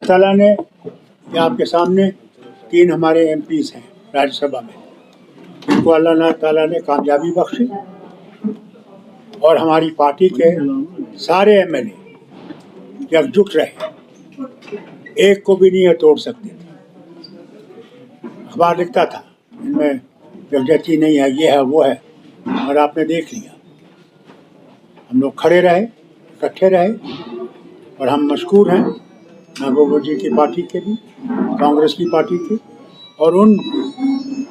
ताला ने आपके सामने 3 हमारे एमपीज़ हैं राज्यसभा में, जिनको अल्लाह ताला ने कामयाबी बख्शी और हमारी पार्टी के सारे एमएलए एकजुट रहे, एक को भी नहीं है तोड़ सकते थे। अखबार लिखता था इनमें जगजती नहीं है, ये है वो है, और आपने देख लिया। हम लोग खड़े रहे, इकट्ठे रहे, और हम मशकूर हैं महबूबा जी की पार्टी के भी, कांग्रेस की पार्टी के, और उन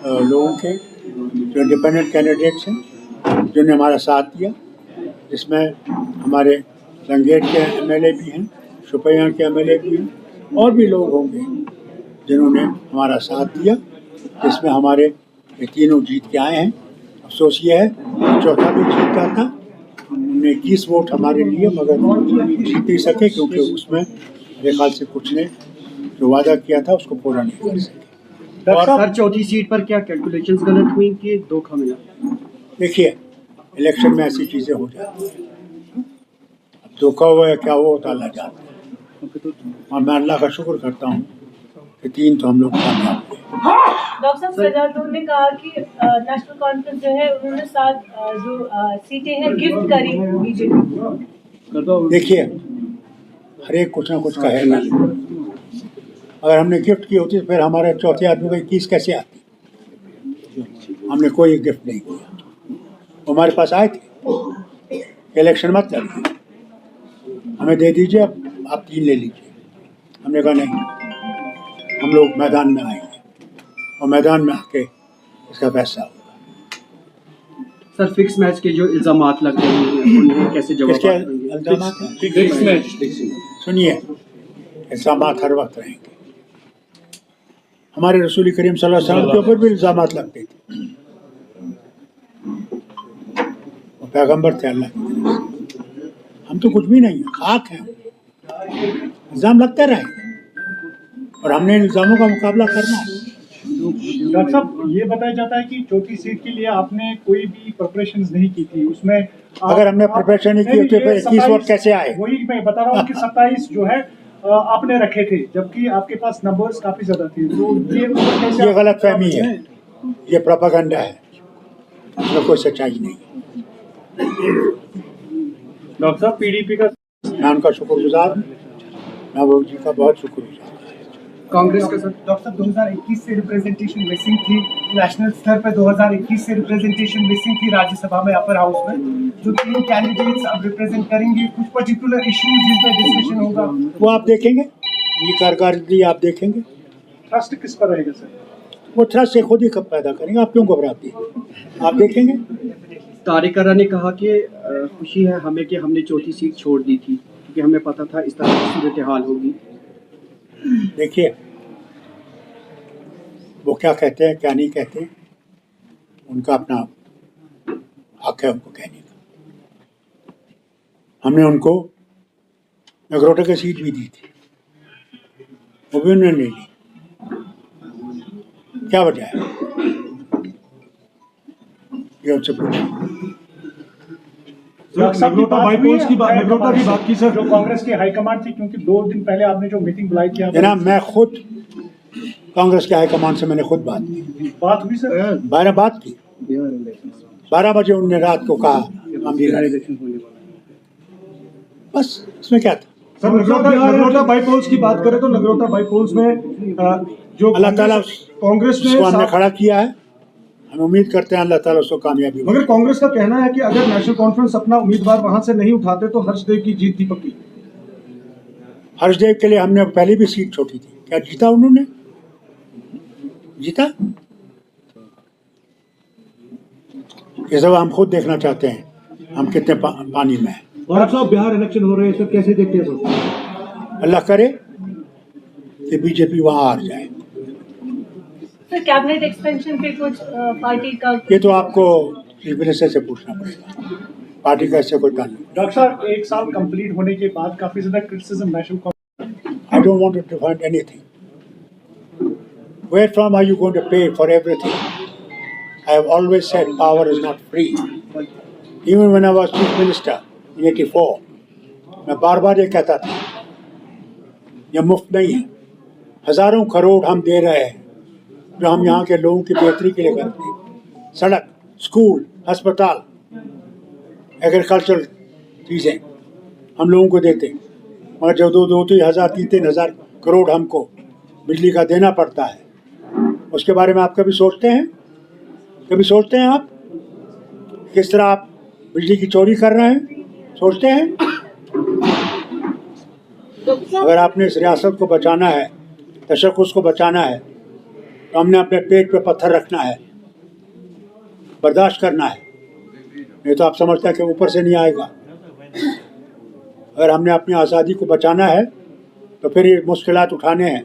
लोगों के जो इंडिपेंडेंट कैंडिडेट्स हैं जिन्होंने हमारा साथ दिया, जिसमें हमारे रंगेट के एमएलए भी हैं, शुपैया के एमएलए भी हैं, और भी लोग होंगे जिन्होंने हमारा साथ दिया, जिसमें हमारे ये तीनों जीत के आए हैं। अफसोस ये है चौथा भी जीता था, उन्होंने 21 वोट हमारे लिए, मगर जीत नहीं सके क्योंकि उसमें मेरे ख्याल से कुछ ने जो वादा किया था उसको पूरा नहीं कर सके। और सर चौथी सीट पर क्या कैलकुलेशंस गलत हुई कि धोखा मिला? देखिए, इलेक्शन में ऐसी चीज़ें हो जाती हैं, अब धोखा हुआ है क्या हुआ तो अल्लाह जानता है, और मैं अल्लाह का शुक्र करता हूँ कि 3 तो हम लोग कामयाब हुए। डॉक्टर साहब, सजाद ने कहा कि नेशनल कॉन्फ्रेंस जो है उन्होंने 7 जो सीटें हैं गिफ्ट करी बीजेपी। देखिए, हर एक कुछ ना कुछ कहेगा, अगर हमने गिफ्ट की होती तो फिर हमारे चौथे आदमी को 21 कैसे आती? हमने कोई गिफ्ट नहीं किया, हमारे पास आए थे, इलेक्शन मत लड़िए, हमें दे दीजिए, आप 3 ले लीजिए। हमने कहा नहीं, हम लोग मैदान में आएंगे और मैदान में आके इसका फैसला होगा। सर फिक्स मैच के जो इल्जामात लग रहे हैं उन्हें कैसे जवाब देंगे? इल्जामात हैं? फिक्स मैच सुनिए, इल्जामात हर वक्त रहेंगे। हमारे रसूल करीम सल्लल्लाहु अलैहि वसल्लम के ऊपर भी इल्जामात लगते थे, वो पैगंबर थे अल्लाह की तरफ से। हम तो कुछ भी नहीं है, खाक हैं, इल्ज़ाम लगते रहेंगे और हमने इन इल्ज़ामों का मुकाबला करना है। डॉक्टर साहब, ये बताया जाता है कि चौथी सीट के लिए आपने कोई भी प्रिपरेशंस नहीं की थी, उसमें अगर हमने प्रिपरेशन नहीं की तो फिर 21 वोट कैसे आए? वही मैं बता रहा हूँ कि 27 जो है आपने रखे थे, जबकि आपके पास नंबर्स काफी ज्यादा थे, तो ये गलत फहमी है, ये प्रोपेगेंडा है, इसमें कोई सच्चाई नहीं। डॉक्टर साहब, पीडीपी का मैं उनका शुक्रगुजार हूँ, महबूब जी का बहुत शुक्रगुजार। कांग्रेस का सर डॉक्टर साहब 2021 से रिप्रेजेंटेशन मिसिंग थी, नेशनल स्तर पर 2021 से रिप्रेजेंटेशन मिसिंग थी राज्यसभा में, अपर हाउस में। जो 3 कैंडिडेट्स अब रिप्रेजेंट करेंगे, कुछ पर्टिकुलर इश्यूज जिन पर डिस्कशन होगा वो आप देखेंगे, ये कारकर्दगी आप देखेंगे। ट्रस्ट किस पर रहेगा सर? वो ट्रस्ट से खुद ही कब पैदा करेंगे, आप क्यों घबराते हैं? आप देखेंगे। तारिक अरा ने कहा कि खुशी है हमें कि हमने चौथी सीट छोड़ दी थी क्योंकि हमें पता था इस तरह की सूरत हाल होगी। देखिए, वो क्या कहते हैं क्या नहीं कहते, उनका अपना हक है उनको कहने का। हमने उनको नगरोटा की सीट भी दी थी, वो भी उन्होंने ले ली। क्या वजह है, ये उनसे पूछा। नगरोटा की बात की सर, जो कांग्रेस की हाईकमांड थी, क्योंकि 2 दिन पहले आपने जो मीटिंग बुलाई थी। जनाब, मैं खुद कांग्रेस के हाईकमान से मैंने खुद बात की। बात हुई सर? 12 बात की, 12 बजे उन्होंने रात को कहा हम भी बस, इसमें क्या था? सर, नगरोटा बाईपोल्स की बात करें तो नगरोटा बाईपोल्स में जो अल्लाह ताला कांग्रेस ने हमने खड़ा किया है, हम उम्मीद करते हैं अल्लाह ताला उसको कामयाबी। मगर कांग्रेस का कहना है कि अगर नेशनल कॉन्फ्रेंस अपना उम्मीदवार वहां से नहीं उठाते तो हर्षदेव की जीत थी पक्की। हर्षदेव के लिए हमने पहले भी सीट छोटी थी, क्या जीता उन्होंने? जीता? ये सब हम खुद देखना चाहते हैं हम कितने पानी में हैं। और साहब, बिहार इलेक्शन हो रहे हैं सर, कैसे देखते हैं सर? अल्लाह करे कि बीजेपी वहां हार जाए। सर, कैबिनेट एक्सपेंशन पे कुछ पार्टी का, ये तो आपको चीफ मिनिस्टर से पूछना पड़ेगा, पार्टी का इससे कोई ताल्लुक। डॉक्टर साहब, 1 साल कंप्लीट होने के बाद काफी ज्यादा criticism national, I don't want to defend anything. Where from are you going to pay for everything? I have always said power is not free. Even when I was chief minister in 84, मैं बार बार ये कहता था ये मुफ्त नहीं है। हज़ारों करोड़ हम दे रहे हैं जो हम यहाँ के लोगों की बेहतरी के लिए करते हैं। सड़क, स्कूल, अस्पताल, एग्रीकल्चर चीज़ें हम लोगों को देते हैं, मगर जो दो तीन हज़ार 3-3 हज़ार करोड़ हमको बिजली का देना पड़ता है, उसके बारे में आप कभी सोचते हैं? कभी सोचते हैं आप किस तरह आप बिजली की चोरी कर रहे हैं? सोचते हैं? अगर आपने इस रियासत को बचाना है, तशक्कुस को बचाना है, तो हमने अपने पेट पे पत्थर रखना है, बर्दाश्त करना है। नहीं तो आप समझते हैं कि ऊपर से नहीं आएगा। अगर हमने अपनी आज़ादी को बचाना है तो फिर ये मुश्किलात उठाने हैं।